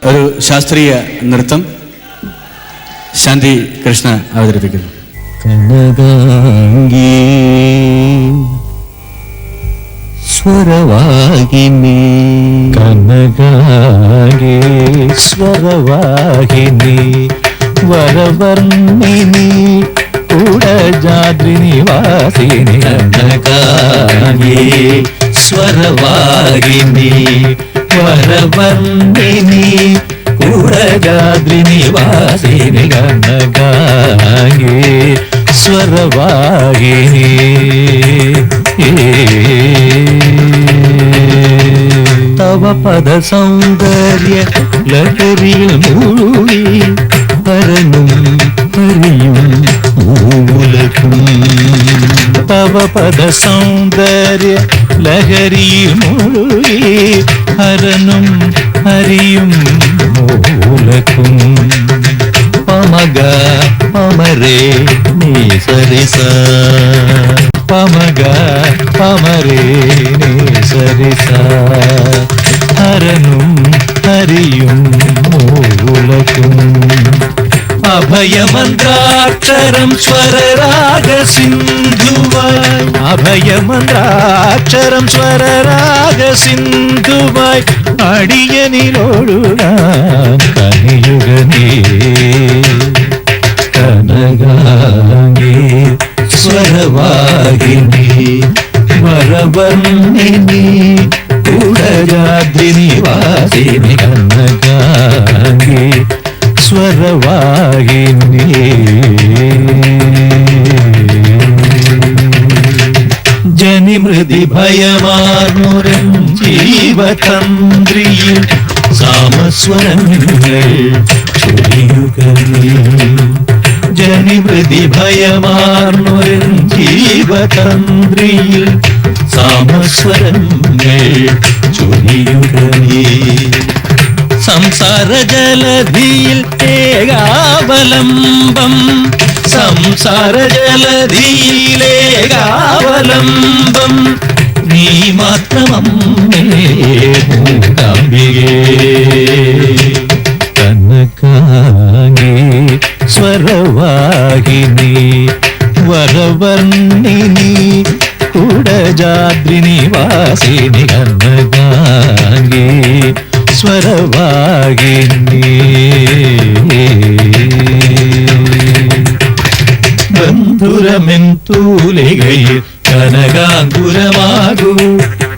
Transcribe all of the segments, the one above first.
ഒരു ശാസ്ത്രീയ നൃത്തം ശാന്തി കൃഷ്ണ അവതരിപ്പിക്കുന്നു. കനകാംഗി സ്വരവാഹിനി, കനകാംഗി സ്വരവാഹിനി, വരവർണിനി കൂടജാദ്രി നിവാസിനി, കനകാംഗി സ്വരവാഹിനി, വരവർണിനി കൂടജാദ്രി നിവാസിനി, കനകാംഗി സ്വരവാഹിനി. തവ പദ സൗന്ദര്യ ലഹരിയിൽ മുഴുകി പരനും ഹരിയും മൂലക്കും. തവ പദ സൗന്ദര്യ ലഹരിയിൽ മുഴുകി ഹരനും ഹരിയും മൂലക്കും. പമഗ പമരേ നീ സരിസ, പമഗ പമരേ നീ സരിസ, ഹരനും ഹരിയും മൂലക്കും. അഭയമന്ത്രാക്ഷരം സ്വരരാഗ സിന്ധുവായി, അഭയമന്ത്രാക്ഷരം സ്വരരാഗ സിന്ധുവായി അടിയനിലൊഴുകാൻ കനിയുക നീ, കനകാംഗി സ്വരവാഹിനി, വരവർണിനി കൂടജാദ്രി നിവാസിനി, കനകാംഗി സ്വരവാഹിനി. ജനിമൃതി ഭയമാർന്നുരൻ ജീവതന്ത്രിയിൽ സാമസ്വരങ്ങൾ ചൊരിയുക നീ. ജനിമൃതി ഭയമാർന്നുരൻ ജീവതന്ത്രിയിൽ സാമസ്വരങ്ങൾ ചൊരിയുക നീ. സംസാര ജലധിയിൽ ഏകാവലംബം, സംസാര ജലധിയിലേകാവലംബം നീ മാത്രമമ്മേ മൂകാംബികേ. കനകാംഗി സ്വരവാഹിനി, വരവർണിനി കൂടജാദ്രി നിവാസിനി, കനകാംഗി സ്വരവാഹിനി. ബന്ധുരമെന്തൂലികയിൽ കനകാങ്കുരമാകൂ,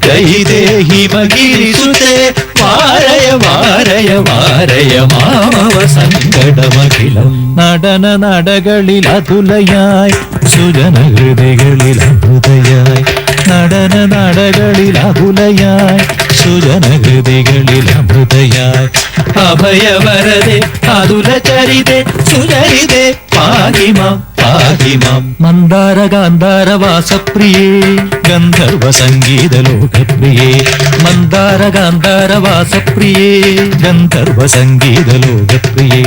ദൈദേഹി മഗിരിസുതേ വാരയ വാരയ വാരയ മാമവ സങ്കടമഖിലം. നടന നടകളിൽ അതുലയായി, സുജന ഹൃദയകളിൽ അമൃതയായി, നടന നടകളിൽ അതുലയായി, സുജന ഹൃദയകളിൽ അമൃതയായി. അഭയവരദേ അതുല ചരിതേ സുചരിതേ പാഹിമാം പാഹിമാം. മന്ദാര ഗാന്ധാര വാസപ്രിയേ ഗന്ധർവ സംഗീത ലോകപ്രിയേ, മന്ദാര ഗാന്ധാര വാസപ്രിയേ ഗന്ധർവ സംഗീത ലോകപ്രിയേ.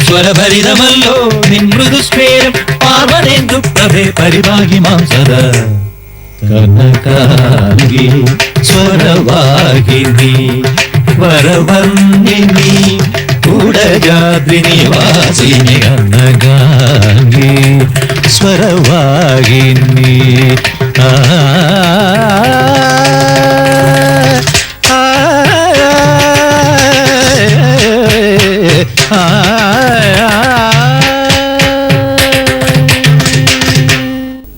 സ്വരഭരിതമല്ലോ നിൻ മൃദുസ്ഫേരം പാർവണേന്ദു പ്രഭേ പരിപാഹിമാം സദാ. കനകാംഗി സ്വരവാഹിനി, വരവർണിനി കൂടജാദ്രി നിവാസിനി, കനകാംഗി സ്വരവാഹിനി.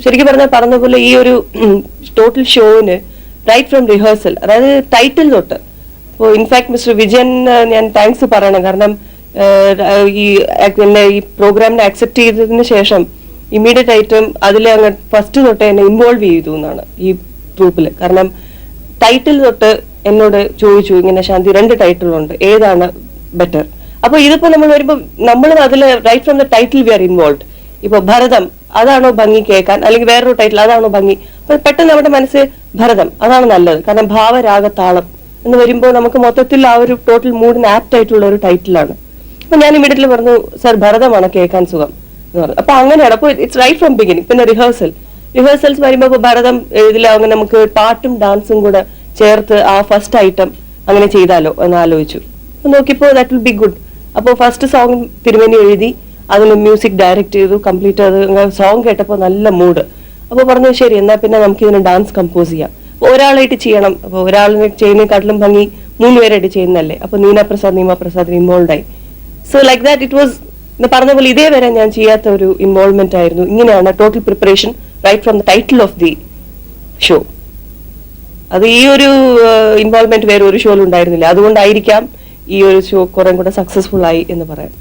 ശരിക്കും പറഞ്ഞ പോലെ ഈ ഒരു ടോട്ടൽ ഷോന് റൈറ്റ് ഫ്രം റിഹേഴ്സൽ, അതായത് ടൈറ്റിൽ തൊട്ട്. അപ്പോൾ ഇൻഫാക്ട് മിസ്റ്റർ വിജയൻ ഞാൻ താങ്ക്സ് പറയണം. കാരണം ഈ പ്രോഗ്രാമിനെ അക്സെപ്റ്റ് ചെയ്തതിന് ശേഷം ഇമ്മീഡിയറ്റ് ആയിട്ടും അതിൽ അങ്ങ് ഫസ്റ്റ് തൊട്ട് എന്നെ ഇൻവോൾവ് ചെയ്തു എന്നാണ് ഈ ട്രൂപ്പില്. കാരണം ടൈറ്റിൽ തൊട്ട് എന്നോട് ചോദിച്ചു, ഇങ്ങനെ ശാന്തി 2 ടൈറ്റിലുണ്ട്, ഏതാണ് ബെറ്റർ. അപ്പൊ ഇതിപ്പോ നമ്മൾ വരുമ്പോ നമ്മൾ അതിൽ right from the title we are involve. ഇപ്പൊ ഭരതം അതാണോ ഭംഗി കേൾക്കാൻ, അല്ലെങ്കിൽ വേറൊരു ടൈറ്റിൽ അതാണോ ഭംഗി? അപ്പൊ പെട്ടെന്ന് നമ്മുടെ മനസ്സിൽ ഭരതം അതാണ് നല്ലത്. കാരണം ഭാവരാഗതാളം എന്ന് വരുമ്പോൾ നമുക്ക് മൊത്തത്തിൽ ആ ഒരു ടോട്ടൽ മൂഡിന് ആപ്റ്റ് ആയിട്ടുള്ള ഒരു ടൈറ്റിലാണ്. അപ്പൊ ഞാൻ ഇമ്മീഡിയറ്റ്ലി പറഞ്ഞു, സർ ഭരതമാണ് കേൾക്കാൻ സുഖം എന്ന് പറഞ്ഞു. അപ്പൊ അങ്ങനെയാണ്. അപ്പൊ ഇറ്റ്സ് റൈറ്റ് ഫ്രം ബിഗിനിങ്. പിന്നെ റിഹേഴ്സൽസ് വരുമ്പോ ഭരതം ഇതിൽ അങ്ങനെ നമുക്ക് പാട്ടും ഡാൻസും കൂടെ ചേർത്ത് ആ ഫസ്റ്റ് ഐറ്റം അങ്ങനെ ചെയ്താലോ എന്ന് ആലോചിച്ചു. അപ്പൊ നോക്കിയപ്പോൾ ദാറ്റ് വിൽ ബി ഗുഡ്. അപ്പോൾ ഫസ്റ്റ് സോങ് തിരുമേനി എഴുതി, അതിന് മ്യൂസിക് ഡയറക്റ്റ് ചെയ്തു, കംപ്ലീറ്റ് അത് സോങ് കേട്ടപ്പോൾ നല്ല മൂഡ്. അപ്പോൾ പറഞ്ഞു ശരി എന്നാൽ പിന്നെ നമുക്ക് ഇതിന് ഡാൻസ് കമ്പോസ് ചെയ്യാം. ഒരാളായിട്ട് ചെയ്യണം, അപ്പോൾ ഒരാളിനെ ചെയ്യുന്നതിനെക്കാട്ടിലും ഭംഗി 3 പേരായിട്ട് ചെയ്യുന്നല്ലേ. അപ്പോൾ നീന പ്രസാദ് ഇൻവോൾവ് ആയി. So like that it was പറഞ്ഞ പോലെ ഇതേവരെ ഞാൻ ചെയ്യാത്ത ഒരു ഇൻവോൾവ്മെന്റ് ആയിരുന്നു. ഇങ്ങനെയാണ് total preparation right from the title of the show. അത് ഈ ഒരു ഇൻവോൾവ്മെന്റ് വേറെ ഒരു ഷോയിൽ ഉണ്ടായിരുന്നില്ല. അതുകൊണ്ടായിരിക്കാം ഈ ഒരു ഷോ കുറെ കൂടെ സക്സസ്ഫുൾ ആയി എന്ന് പറയാം.